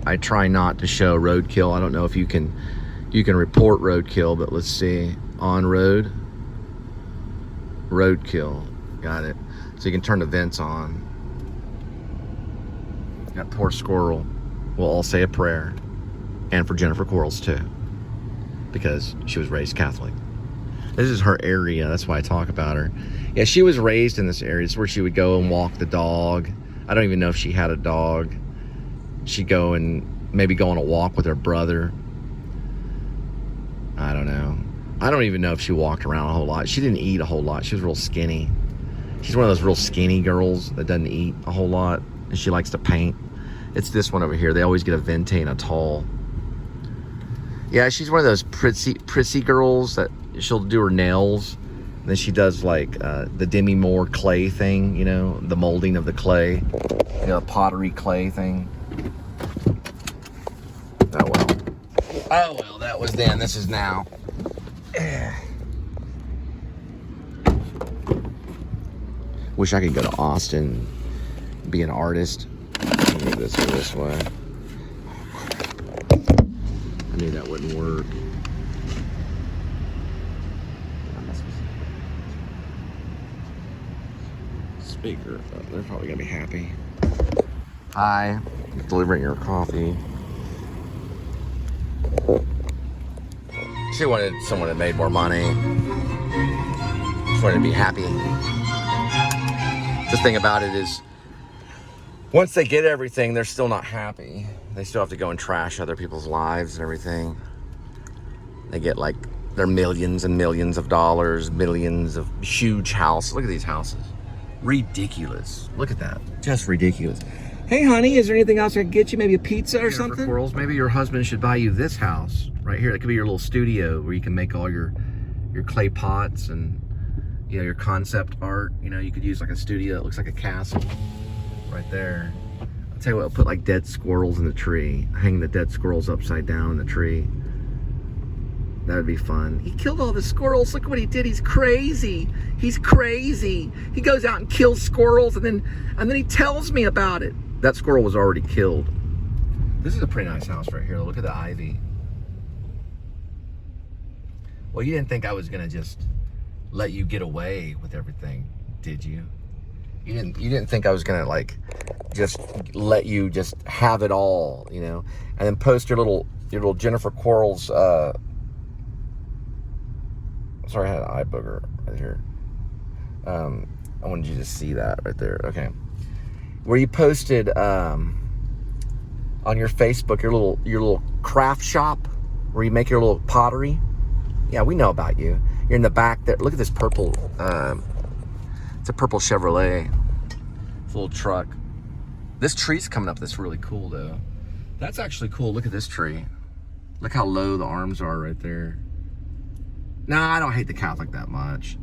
I try not to show roadkill. I don't know if you can report roadkill, but let's see. On road. Roadkill. Got it. So you can turn the vents on. That poor squirrel. We'll all say a prayer. And for Jennifer Quarles too. Because she was raised Catholic. This is her area. That's why I talk about her. Yeah, she was raised in this area. It's where she would go and walk the dog. I don't even know if she had a dog. She'd go and maybe go on a walk with her brother. I don't know. I don't even know if she walked around a whole lot. She didn't eat a whole lot. She was real skinny. She's one of those real skinny girls that doesn't eat a whole lot. And she likes to paint. It's this one over here. They always get a venti and a tall. Yeah, she's one of those prissy girls that she'll do her nails. And then she does like the Demi Moore clay thing, you know, the molding of the clay, you know, pottery clay thing. Oh well. Oh well, that was then. This is now. Wish I could go to Austin, be an artist. Maybe this way. I knew that wouldn't work. Speaker. Oh, they're probably gonna be happy. Hi, delivering your coffee. She wanted someone that made more money. She wanted to be happy. The thing about it is, once they get everything, they're still not happy. They still have to go and trash other people's lives and everything. They get like their millions and millions of dollars, millions of huge houses. Look at these houses. Ridiculous. Look at that. Just ridiculous. Hey, honey, is there anything else I can get you? Maybe a pizza or something? Squirrels. Maybe your husband should buy you this house right here. It could be your little studio where you can make all your clay pots and, you know, your concept art. You know, you could use like a studio that looks like a castle right there. I'll tell you what, I'll put like dead squirrels in the tree. Hang the dead squirrels upside down in the tree. That would be fun. He killed all the squirrels. Look what he did. He's crazy. He's crazy. He goes out and kills squirrels and then he tells me about it. That squirrel was already killed. This is a pretty nice house right here. Look at the ivy. Well, you didn't think I was gonna just let you get away with everything, did you? You didn't think I was gonna like just let you just have it all, you know? And then post your little Jennifer Quarles. Sorry, I had an eye booger right here. I wanted you to see that right there. Okay. Where you posted on your Facebook your little craft shop where you make your little pottery. Yeah, we know about you. You're in the back there. Look at this purple. It's a purple Chevrolet. It's a little truck. This tree's coming up that's really cool though. That's actually cool. Look at this tree. Look how low the arms are right there. Nah, I don't hate the Catholic that much.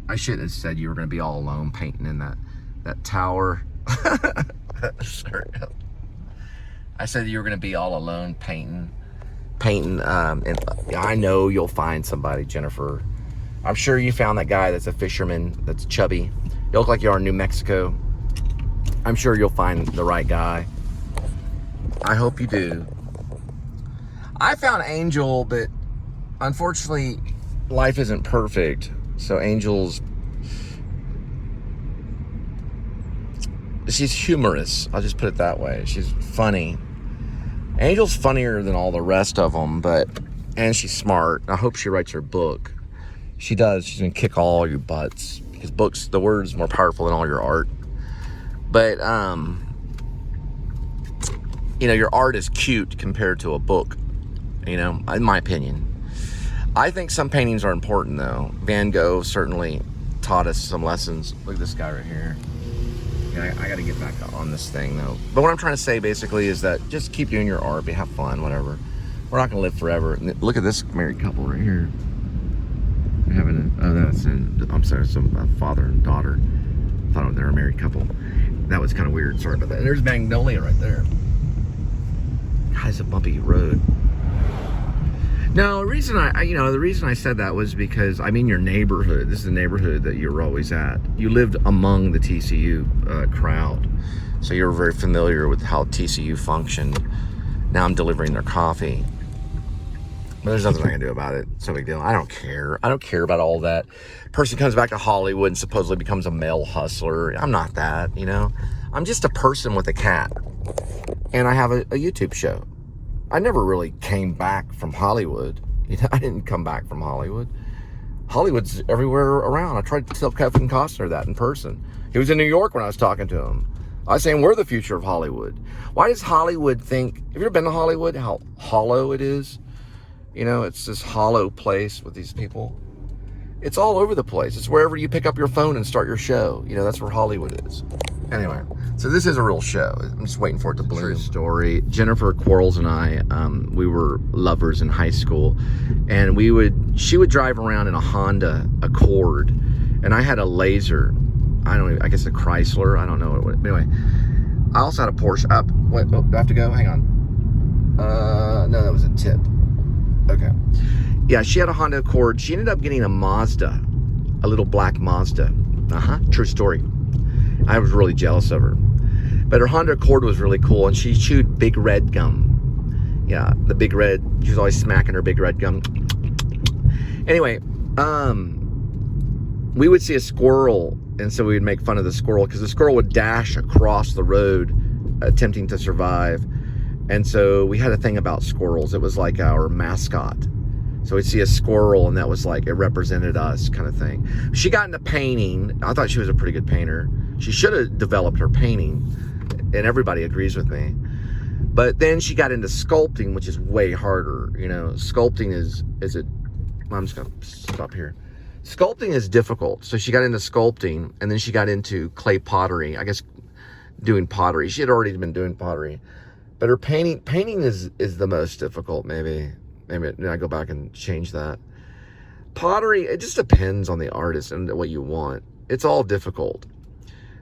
I shouldn't have said you were going to be all alone painting in that tower. Sorry. I said you were going to be all alone painting. And I know you'll find somebody, Jennifer. I'm sure you found that guy that's a fisherman, that's chubby. You look like you are in New Mexico. I'm sure you'll find the right guy. I hope you do. I found Angel, but unfortunately, life isn't perfect. So Angel's, she's humorous. I'll just put it that way. She's funny. Angel's funnier than all the rest of them, and she's smart. I hope she writes her book. She does. She's gonna kick all your butts because books, the word's more powerful than all your art. But you know, your art is cute compared to a book. You know, in my opinion. I think some paintings are important though. Van Gogh certainly taught us some lessons. Look at this guy right here. Yeah, I gotta get back on this thing though. But what I'm trying to say basically is that just keep doing your art, have fun, whatever. We're not gonna live forever. And look at this married couple right here. They're having I'm sorry, some father and daughter. I thought they were a married couple. That was kind of weird, sorry about that. And there's Magnolia right there. God, it's a bumpy road. No, the reason I said that was because I mean your neighborhood. This is the neighborhood that you're always at. You lived among the TCU crowd. So you're very familiar with how TCU functioned. Now I'm delivering their coffee. But there's nothing I can do about it. It's no big deal. I don't care. I don't care about all that. Person comes back to Hollywood and supposedly becomes a male hustler. I'm not that, you know. I'm just a person with a cat. And I have a YouTube show. I never really came back from Hollywood. You know, I didn't come back from Hollywood. Hollywood's everywhere around. I tried to tell Kevin Costner that in person. He was in New York when I was talking to him. I was saying, we're the future of Hollywood. Why does Hollywood think, have you ever been to Hollywood, how hollow it is? You know, it's this hollow place with these people. It's all over the place. It's wherever you pick up your phone and start your show. You know, that's where Hollywood is. Anyway, so this is a real show. I'm just waiting for it to bloom. True story. Jennifer Quarles and I, we were lovers in high school, and she would drive around in a Honda Accord, and I had a Laser. I guess a Chrysler. I don't know what. Anyway, I also had a Porsche. Wait, do I have to go? Hang on. No, that was a tip. Okay. Yeah, she had a Honda Accord. She ended up getting a Mazda, a little black Mazda. True story. I was really jealous of her. But her Honda Accord was really cool, and she chewed big red gum. Yeah, the big red. She was always smacking her big red gum. Anyway, we would see a squirrel, and so we would make fun of the squirrel because the squirrel would dash across the road attempting to survive. And so we had a thing about squirrels. It was like our mascot. So we'd see a squirrel, and that was like, it represented us kind of thing. She got into painting. I thought she was a pretty good painter. She should have developed her painting, and everybody agrees with me. But then she got into sculpting, which is way harder. You know, sculpting I'm just gonna stop here. Sculpting is difficult. So she got into sculpting, and then she got into clay pottery. I guess doing pottery. She had already been doing pottery. But her painting is the most difficult, maybe I go back and change that. Pottery, it just depends on the artist and what you want. It's all difficult.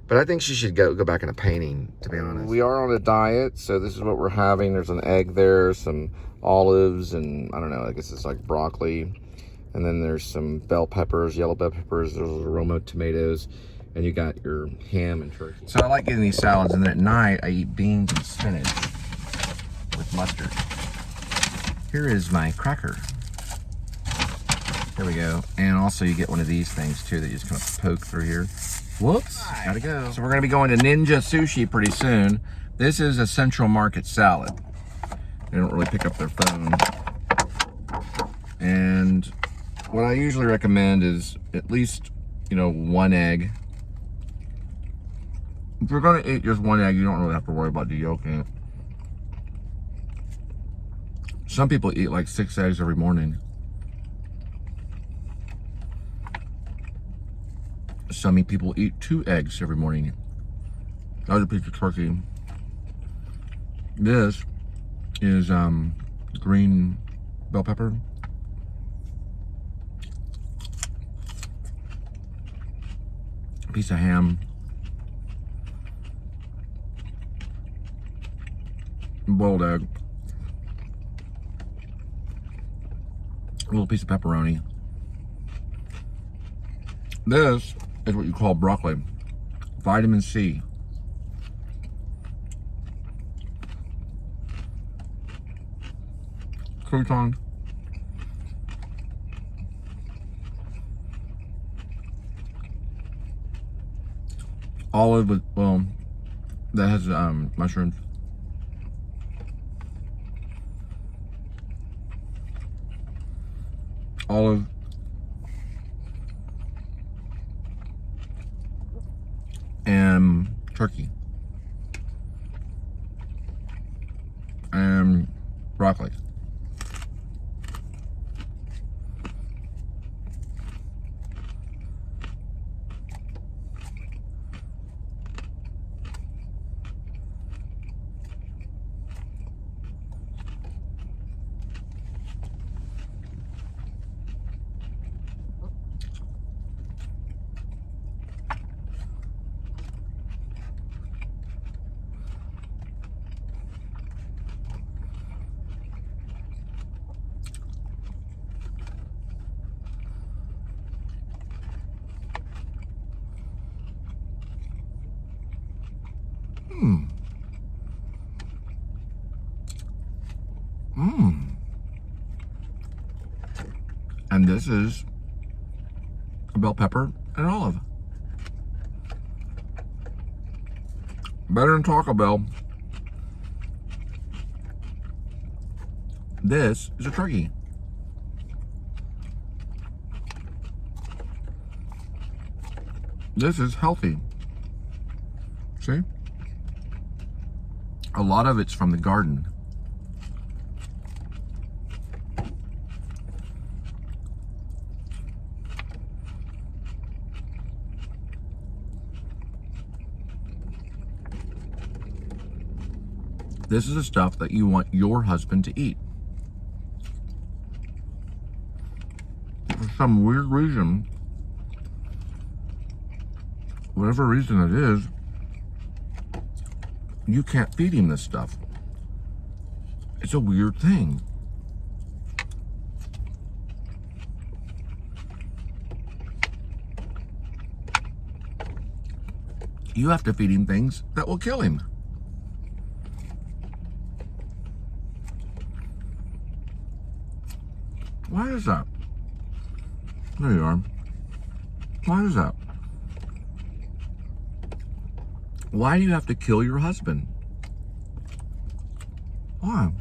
But I think she should go back into painting, to be honest. We are on a diet, so this is what we're having. There's an egg there, some olives, and I don't know, I guess it's like broccoli. And then there's some bell peppers, yellow bell peppers, there's aroma tomatoes, and you got your ham and turkey. So I like getting these salads, and then at night I eat beans and spinach with mustard. Here is my cracker. There we go. And also you get one of these things too that you just kind of poke through here. Whoops, gotta go. So we're gonna be going to Ninja Sushi pretty soon. This is a Central Market salad. They don't really pick up their phone. And what I usually recommend is at least, you know, one egg. If you're gonna eat just one egg, you don't really have to worry about the yolk in it. Some people eat like 6 eggs every morning. Some people eat 2 eggs every morning. Another piece of turkey. This is green bell pepper. A piece of ham. Boiled egg. A little piece of pepperoni. This is what you call broccoli. Vitamin C. Crouton. Olive with, well, that has mushrooms. Olive. And turkey. And broccoli. Mmm. Mmm. And this is a bell pepper and olive. Better than Taco Bell. This is a turkey. This is healthy. See? A lot of it's from the garden. This is the stuff that you want your husband to eat. For some weird reason, whatever reason it is, you can't feed him this stuff. It's a weird thing. You have to feed him things that will kill him. Why is that? There you are. Why is that? Why do you have to kill your husband? Why?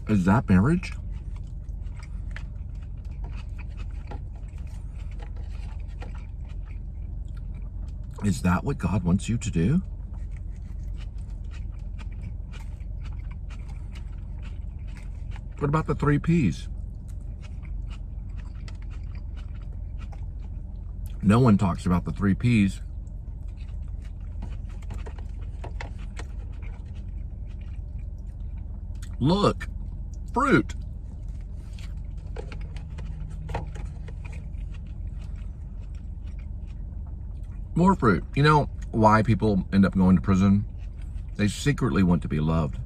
Is that marriage? Is that what God wants you to do? What about the 3 Ps? No one talks about the 3 Ps. Look, fruit. More fruit. You know why people end up going to prison? They secretly want to be loved.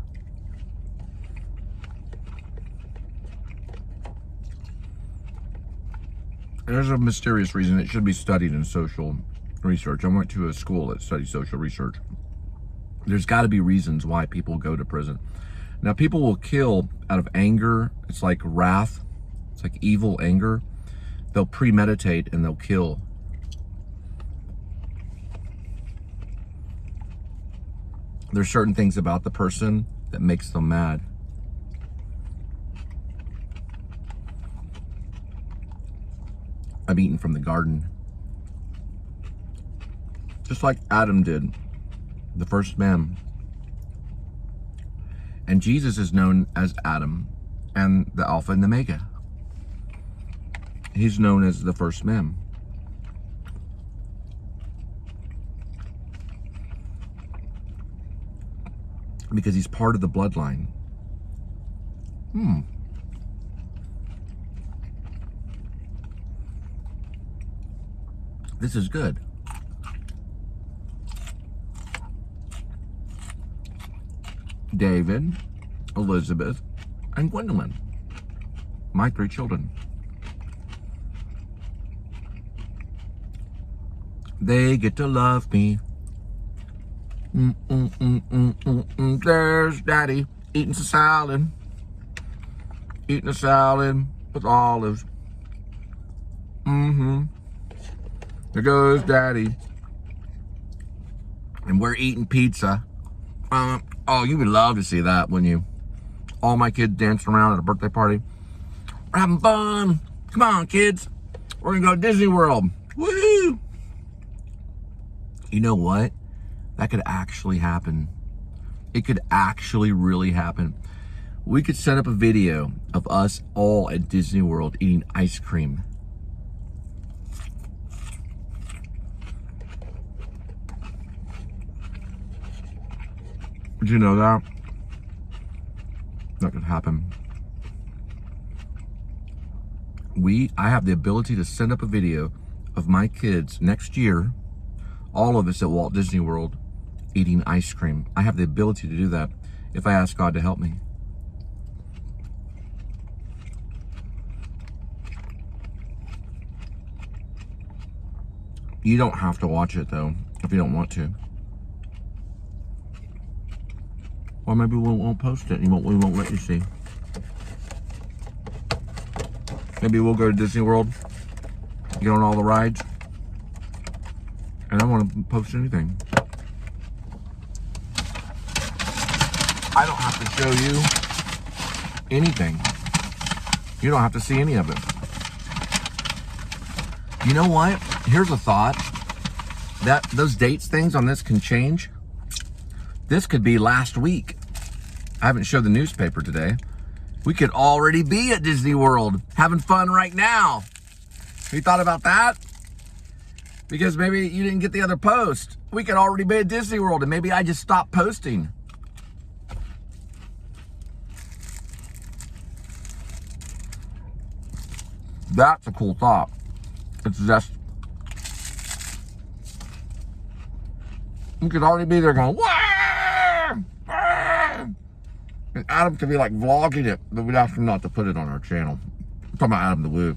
There's a mysterious reason. It should be studied in social research. I went to a school that studies social research. There's got to be reasons why people go to prison. Now, people will kill out of anger. It's like wrath. It's like evil anger. They'll premeditate and they'll kill. There's certain things about the person that makes them mad. I've eaten from the garden. Just like Adam did, the first man. And Jesus is known as Adam and the Alpha and the Omega. He's known as the first man. Because he's part of the bloodline. This is good. David, Elizabeth, and Gwendolyn. My 3 children. They get to love me. There's Daddy eating some salad. Eating a salad with olives. There goes Daddy. And we're eating pizza. Oh, you would love to see that, wouldn't you? All my kids dancing around at a birthday party. We're having fun. Come on, kids. We're gonna go to Disney World. Woohoo! You know what? That could actually happen. It could actually really happen. We could set up a video of us all at Disney World eating ice cream. Did you know that? That could happen. I have the ability to send up a video of my kids next year, all of us at Walt Disney World, eating ice cream. I have the ability to do that if I ask God to help me. You don't have to watch it though. if you don't want to. Or maybe we won't post it. We won't let you see. Maybe we'll go to Disney World, get on all the rides, and I don't want to post anything. I don't have to show you anything. You don't have to see any of it. You know what? Here's a thought. That those dates things on this can change. This could be last week. I haven't showed the newspaper today. We could already be at Disney World having fun right now. Have you thought about that? Because maybe you didn't get the other post. We could already be at Disney World and maybe I just stopped posting. That's a cool thought. It's just, you could already be there going, wah! Wah! And Adam could be like vlogging it, but we'd ask him not to put it on our channel. I'm talking about Adam the Woo.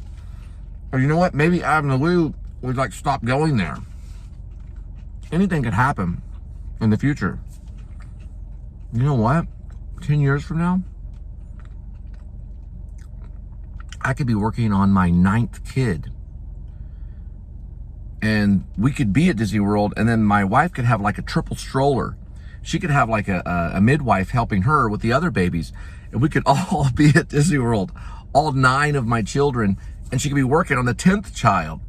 Or you know what? Maybe Adam the Woo would like stop going there. Anything could happen in the future. You know what? 10 years from now, I could be working on my 9th kid. And we could be at Disney World, and then my wife could have like a triple stroller. She could have like a midwife helping her with the other babies. And we could all be at Disney World, all 9 of my children, and she could be working on the 10th child.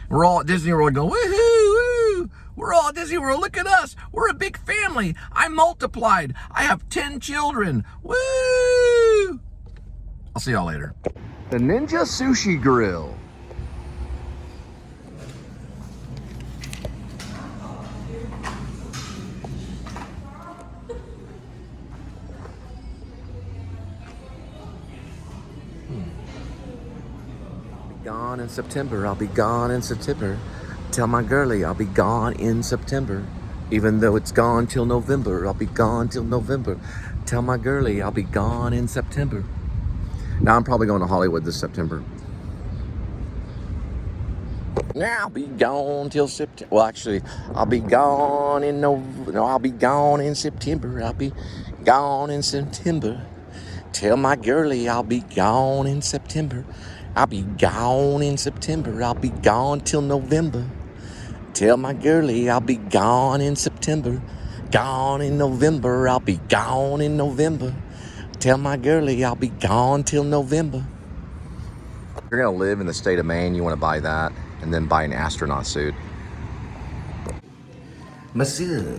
We're all at Disney World going, woohoo, woo! We're all at Disney World, look at us. We're a big family. I multiplied. I have 10 children, woo! I'll see y'all later. The Ninja Sushi Grill. Gone in September, I'll be gone in September. Tell my girlie I'll be gone in September. Even though it's gone till November, I'll be gone till November. Tell my girlie I'll be gone in September. Now I'm probably going to Hollywood this September. Now I'll be gone till September. Well, actually, I'll be gone in I'll be gone in September. I'll be gone in September. Tell my girlie I'll be gone in September. I'll be gone in September. I'll be gone till November. Tell my girlie I'll be gone in September. Gone in November. I'll be gone in November. Tell my girlie I'll be gone till November. If you're gonna live in the state of Maine, you wanna buy that and then buy an astronaut suit. Monsieur.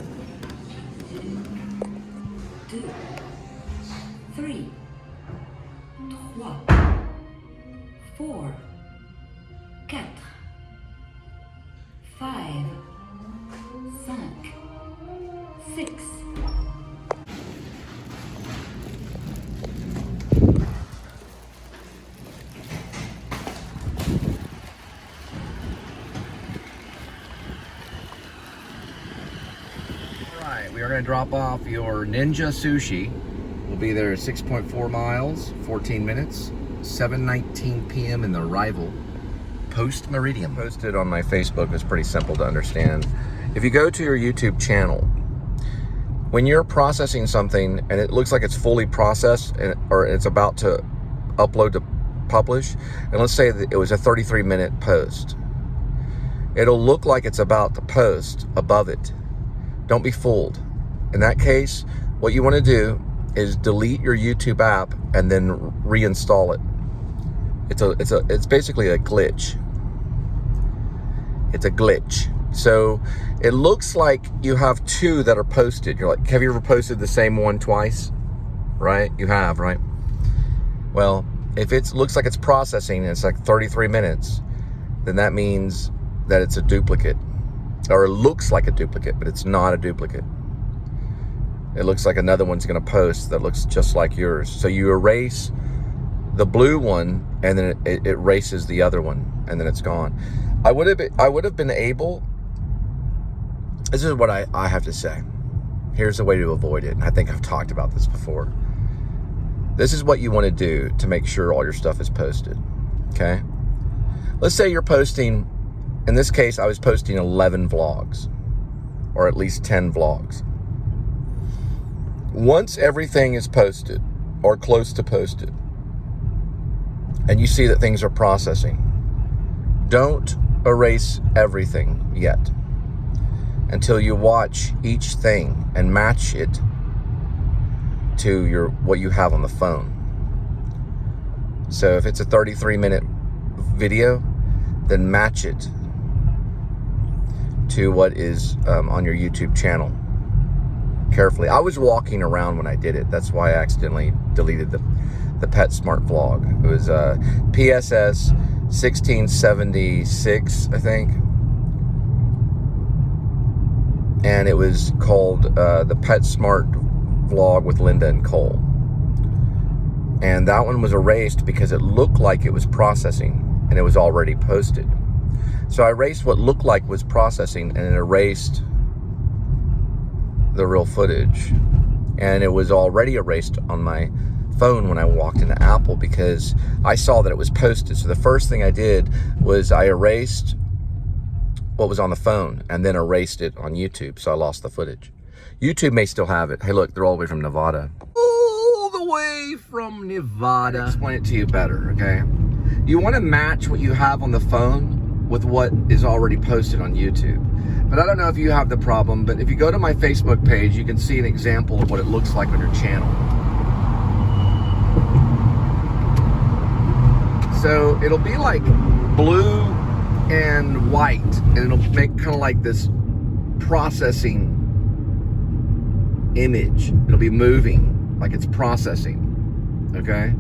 2, 3, 4, 4, 5, 6. We are going to drop off your Ninja Sushi. We'll be there 6.4 miles, 14 minutes, 7:19 p.m. in the arrival. Post Meridian. Posted on my Facebook. It's pretty simple to understand. If you go to your YouTube channel, when you're processing something and it looks like it's fully processed or it's about to upload to publish, and let's say that it was a 33-minute post, it'll look like it's about to post above it. Don't be fooled. In that case, what you want to do is delete your YouTube app and then reinstall it. It's basically a glitch. It's a glitch. So it looks like you have 2 that are posted. You're like, have you ever posted the same one twice? Right? You have, right? Well, if it looks like it's processing and it's like 33 minutes, then that means that it's a duplicate. Or it looks like a duplicate, but it's not a duplicate. It looks like another one's going to post that looks just like yours. So you erase the blue one, and then it erases the other one, and then it's gone. I would have been able. This is what I have to say. Here's the way to avoid it, and I think I've talked about this before. This is what you want to do to make sure all your stuff is posted. Okay? Let's say you're posting. In this case, I was posting 11 vlogs. or at least 10 vlogs. Once everything is posted or close to posted, and you see that things are processing, don't erase everything yet until you watch each thing and match it to what you have on the phone. So if it's a 33-minute video, then match it to what is on your YouTube channel carefully. I was walking around when I did it. That's why I accidentally deleted the PetSmart vlog. It was PSS 1676, I think. And it was called the PetSmart vlog with Linda and Cole. And that one was erased because it looked like it was processing and it was already posted. So I erased what looked like was processing and it erased the real footage. And it was already erased on my phone when I walked into Apple because I saw that it was posted. So the first thing I did was I erased what was on the phone and then erased it on YouTube. So I lost the footage. YouTube may still have it. Hey, look, they're all the way from Nevada. All the way from Nevada. I'll explain it to you better, okay? You want to match what you have on the phone with what is already posted on YouTube. But I don't know if you have the problem, but if you go to my Facebook page, you can see an example of what it looks like on your channel. So it'll be like blue and white, and it'll make kind of like this processing image. It'll be moving like it's processing, okay?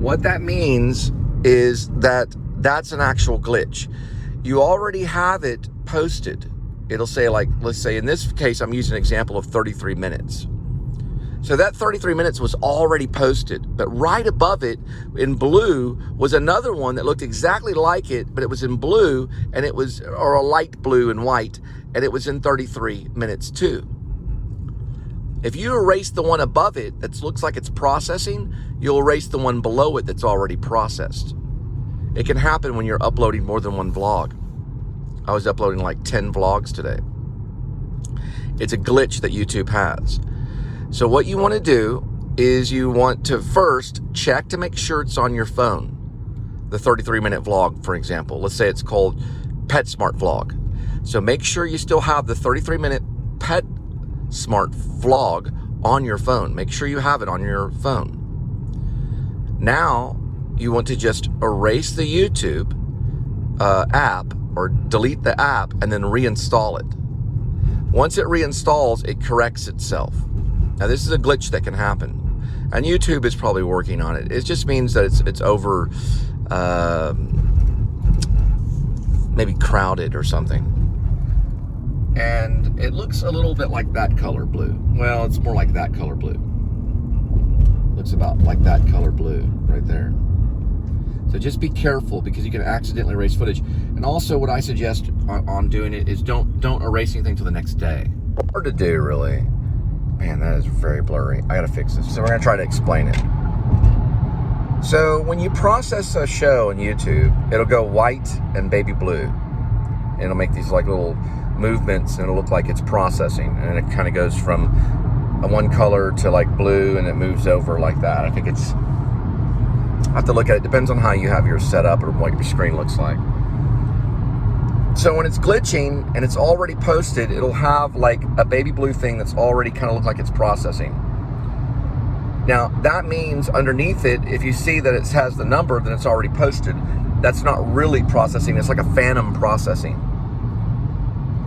What that means is that that's an actual glitch. You already have it posted. It'll say, like, let's say in this case, I'm using an example of 33 minutes. So that 33 minutes was already posted, but right above it in blue was another one that looked exactly like it, but it was in blue and it was, or a light blue and white, and it was in 33 minutes too. If you erase the one above it that looks like it's processing, you'll erase the one below it that's already processed. It can happen when you're uploading more than one vlog. I was uploading like 10 vlogs today. It's a glitch that YouTube has. So what you want to do is you want to first check to make sure it's on your phone. The 33-minute vlog, for example. Let's say it's called PetSmart vlog. So make sure you still have the 33-minute PetSmart vlog on your phone. Make sure you have it on your phone. Now, you want to just erase the YouTube app or delete the app and then reinstall it. Once it reinstalls, it corrects itself. Now, this is a glitch that can happen, and YouTube is probably working on it. It just means that it's over maybe crowded or something. And it looks a little bit like that color blue. Well, it's more like that color blue. Looks about like that color blue right there. So just be careful because you can accidentally erase footage. And also what I suggest on doing it is don't erase anything till the next day. Hard to do, really. Man, that is very blurry. I gotta fix this. So we're gonna try to explain it. So when you process a show on YouTube, it'll go white and baby blue. And it'll make these like little movements and it'll look like it's processing. And it kind of goes from one color to like blue and it moves over like that. I think it's, I have to look at it. Depends on how you have yours set up or what your screen looks like. So when it's glitching and it's already posted, it'll have like a baby blue thing that's already kind of look like it's processing. Now that means underneath it, if you see that it has the number, then it's already posted. That's not really processing. It's like a phantom processing.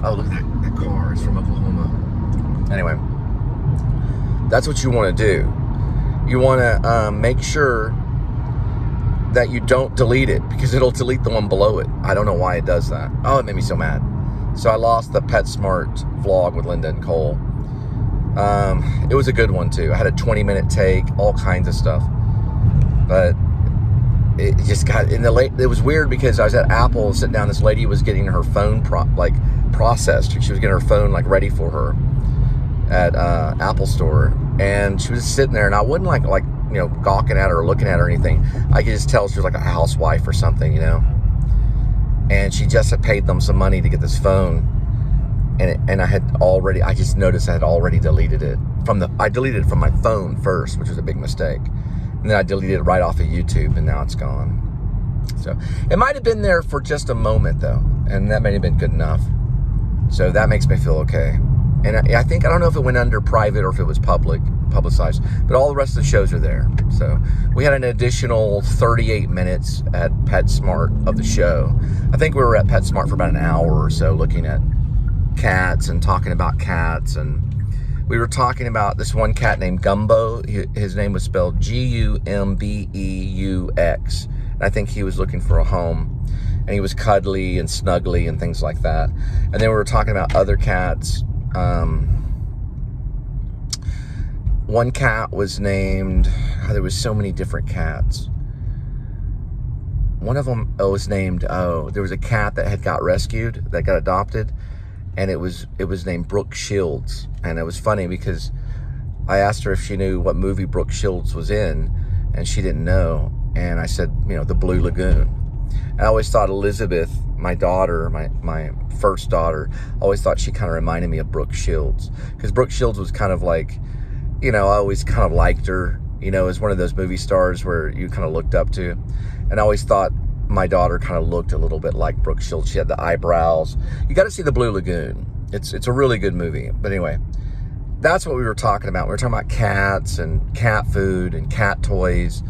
Oh, look at that car. It's from Oklahoma. Anyway, that's what you want to do. You want to make sure that you don't delete it because it'll delete the one below it. I don't know why it does that. Oh, it made me so mad. So I lost the PetSmart vlog with Linda and Cole. It was a good one too. I had a 20-minute take, all kinds of stuff. But it just got in the late. It was weird because I was at Apple sitting down. This lady was getting her phone processed. She was getting her phone like ready for her at Apple Store, and she was sitting there, and I wasn't like you know, gawking at her or looking at her or anything. I could just tell she was like a housewife or something, you know. And she just had paid them some money to get this phone. and I just noticed I had already deleted it I deleted it from my phone first, which was a big mistake. And then I deleted it right off of YouTube, and now it's gone. So it might have been there for just a moment though, and that may have been good enough. So that makes me feel okay. And I don't know if it went under private or if it was publicized, but all the rest of the shows are there. So we had an additional 38 minutes at PetSmart of the show. I think we were at PetSmart for about an hour or so looking at cats and talking about cats. And we were talking about this one cat named Gumbo. His name was spelled Gumbeux. And I think he was looking for a home. And he was cuddly and snuggly and things like that. And then we were talking about other cats. One cat was named, there was so many different cats. One of them was named, there was a cat that had got rescued, that got adopted, and it was named Brooke Shields. And it was funny because I asked her if she knew what movie Brooke Shields was in, and she didn't know. And I said, The Blue Lagoon. I always thought Elizabeth, my daughter, my first daughter, always thought she kind of reminded me of Brooke Shields. Because Brooke Shields was kind of like, I always kind of liked her, as one of those movie stars where you kind of looked up to. And I always thought my daughter kind of looked a little bit like Brooke Shields. She had the eyebrows. You got to see The Blue Lagoon. It's a really good movie. But anyway, that's what we were talking about. We were talking about cats and cat food and cat toys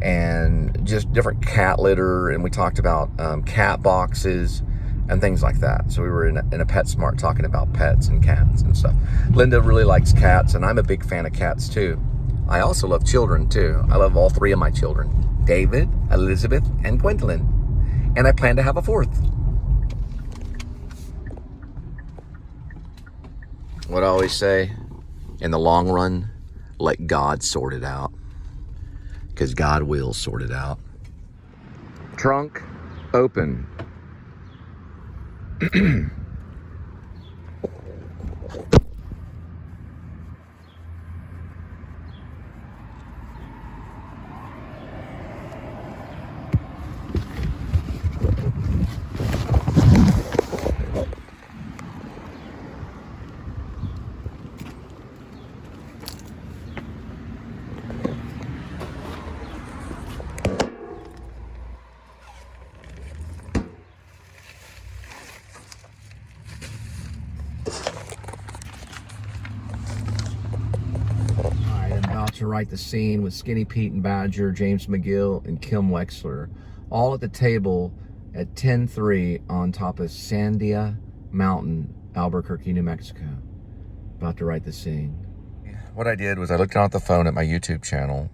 and just different cat litter. And we talked about cat boxes and things like that. So we were in a PetSmart talking about pets and cats and stuff. Linda really likes cats, and I'm a big fan of cats too. I also love children too. I love all three of my children: David, Elizabeth, and Gwendolyn. And I plan to have a fourth. What I always say, in the long run, let God sort it out. Because God will sort it out. Trunk open. To write the scene with Skinny Pete and Badger, James McGill, and Kim Wexler, all at the table at 10:03 on top of Sandia Mountain, Albuquerque, New Mexico. About to write the scene. What I did was I looked down at the phone at my YouTube channel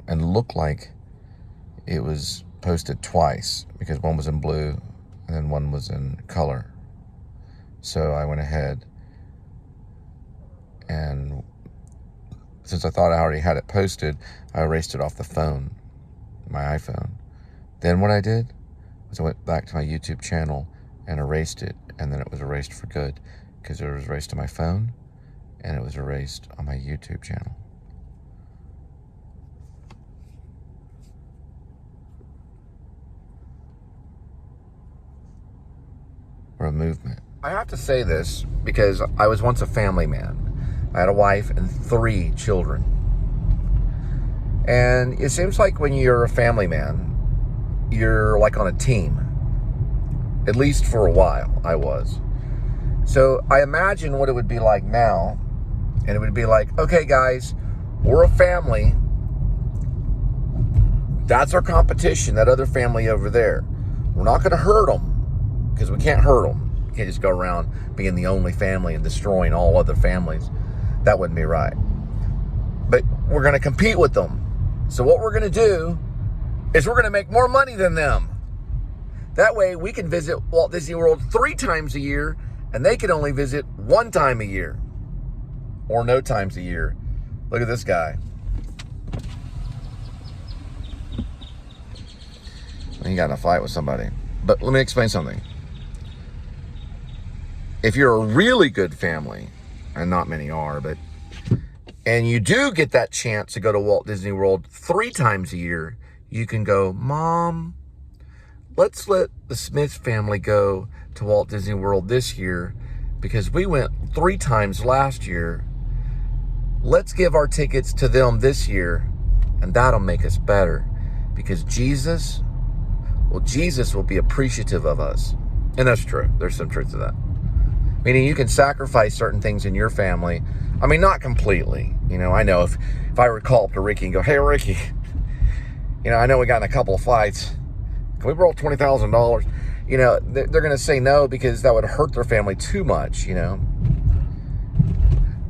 and it looked like it was posted twice because one was in blue and then one was in color. So I went ahead and since I thought I already had it posted, I erased it off the phone, my iPhone. Then what I did was I went back to my YouTube channel and erased it, and then it was erased for good because it was erased on my phone and it was erased on my YouTube channel. Or a movement. I have to say this because I was once a family man. I had a wife and 3 children. And it seems like when you're a family man, you're like on a team. At least for a while, I was. So I imagine what it would be like now. And it would be like, okay, guys, we're a family. That's our competition, that other family over there. We're not going to hurt them because we can't hurt them. You can't just go around being the only family and destroying all other families. That wouldn't be right. But we're going to compete with them. So what we're going to do is we're going to make more money than them. That way we can visit Walt Disney World 3 times a year and they can only visit 1 time a year. Or no times a year. Look at this guy. He got in a fight with somebody. But let me explain something. If you're a really good family, and not many are, but and you do get that chance to go to Walt Disney World 3 times a year, you can go, Mom, let's let the Smith family go to Walt Disney World this year because we went 3 times last year. Let's give our tickets to them this year, and that'll make us better, because Jesus will be appreciative of us. And that's true. There's some truth to that. Meaning you can sacrifice certain things in your family. I mean, not completely. I know if I were to call up to Ricky and go, hey, Ricky, I know we got in a couple of fights. Can we borrow $20,000? They're going to say no, because that would hurt their family too much,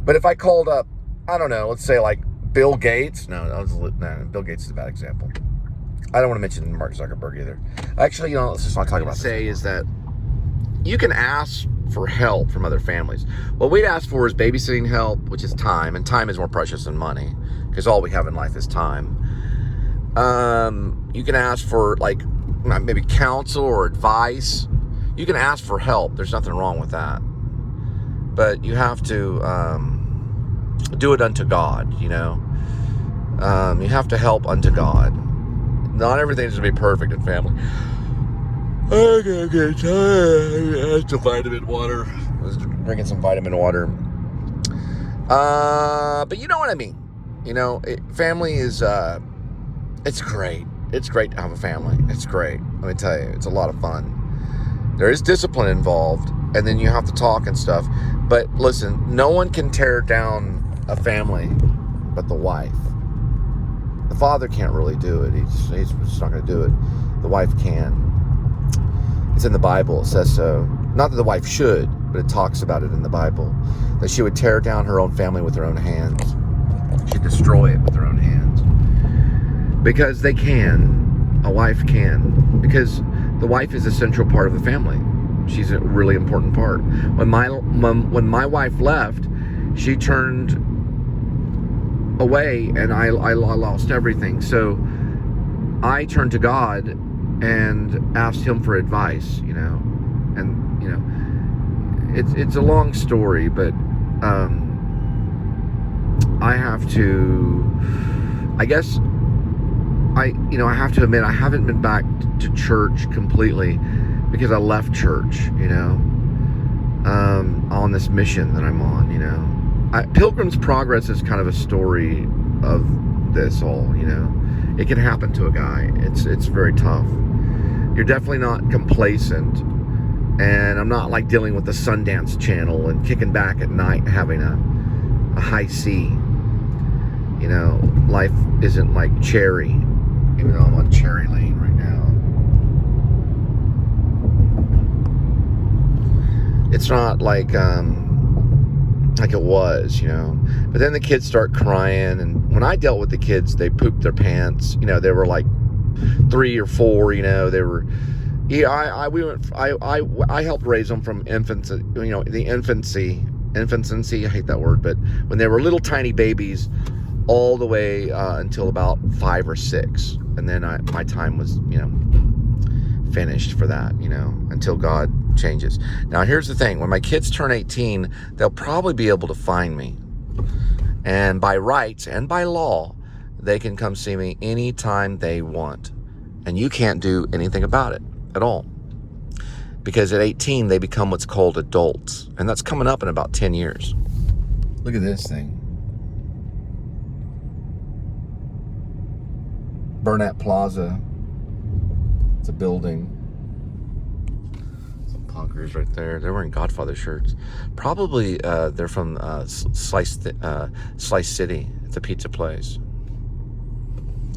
But if I called up, I don't know, let's say like Bill Gates. No, Bill Gates is a bad example. I don't want to mention Mark Zuckerberg either. Actually, let's just not talk about this. Say is that you can ask for help from other families. What we'd ask for is babysitting help, which is time, and time is more precious than money, because all we have in life is time. You can ask for like maybe counsel or advice. You can ask for help. There's nothing wrong with that. But you have to do it unto God, You have to help unto God. Not everything's going to be perfect in family. I gotta get tired. That's some vitamin water. I was drinking some vitamin water. But you know what I mean. Family is, it's great. It's great to have a family. It's great. Let me tell you, it's a lot of fun. There is discipline involved, and then you have to talk and stuff. But listen, no one can tear down a family but the wife. The father can't really do it. He's just not going to do it. The wife can. It's in the Bible. It says so. Not that the wife should, but it talks about it in the Bible. That she would tear down her own family with her own hands. She'd destroy it with her own hands. Because they can. A wife can. Because the wife is a central part of the family. She's a really important part. When my wife left, she turned away, and I lost everything. So I turned to God and asked him for advice, and it's a long story, but I have to, I guess, I have to admit, I haven't been back to church completely, because I left church, on this mission that I'm on, Pilgrim's Progress is kind of a story of this all, It can happen to a guy. It's very tough. You're definitely not complacent, and I'm not like dealing with the Sundance Channel and kicking back at night having a high C. Life isn't like Cherry, even though I'm on Cherry Lane right now. It's not like it was, But then the kids start crying, and when I dealt with the kids, they pooped their pants. They were like 3 or 4. They were. Yeah, I helped raise them from infancy. The infancy. I hate that word, but when they were little tiny babies, all the way until about 5 or 6, and then my time was finished for that. Until God changes. Now here's the thing, when my kids turn 18, they'll probably be able to find me, and by rights and by law they can come see me anytime they want, and you can't do anything about it at all, because at 18 they become what's called adults, and that's coming up in about 10 years. Look at this thing. Burnett Plaza. It's a building. Punkers right there. They're wearing Godfather shirts. Probably they're from Slice City. It's a pizza place.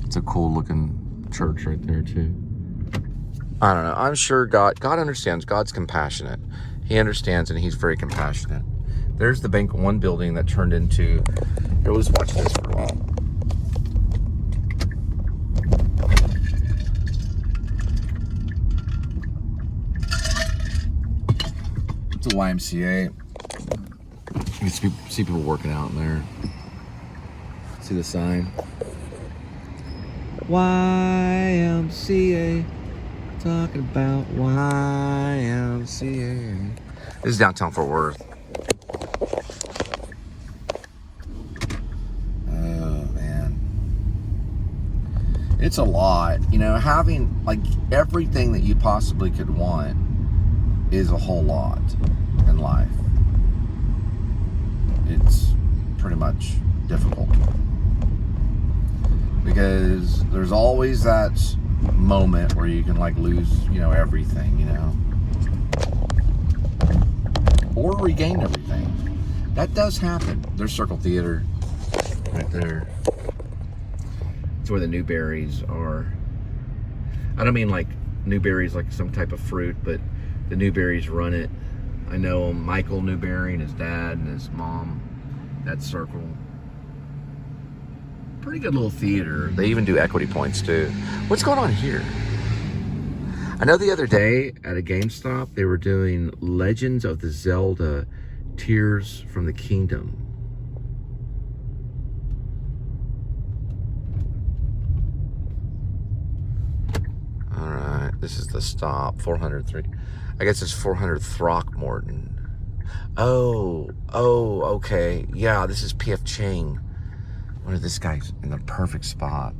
It's a cool looking church right there too. I don't know. I'm sure God understands. God's compassionate. He understands, and he's very compassionate. There's the Bank One building that turned into. Here, let's watch this for a while. It's a YMCA. You can see people working out in there. See the sign? YMCA. Talking about YMCA. This is downtown Fort Worth. Oh, man. It's a lot. Having like everything that you possibly could want is a whole lot in life. it's pretty much difficult. Because there's always that moment where you can like lose, everything, or regain everything. That does happen. There's Circle Theater right there. It's where the Newberries are. I don't mean like Newberries like some type of fruit, but the Newberries run it. I know Michael Newberry and his dad and his mom. That circle. Pretty good little theater. They even do equity points too. What's going on here? I know the other day at a GameStop, they were doing Legends of the Zelda Tears from the Kingdom. All right, this is the stop, 403. I guess it's 400 Throckmorton. Oh, okay. Yeah, this is P.F. Chang. Where this guy's in the perfect spot.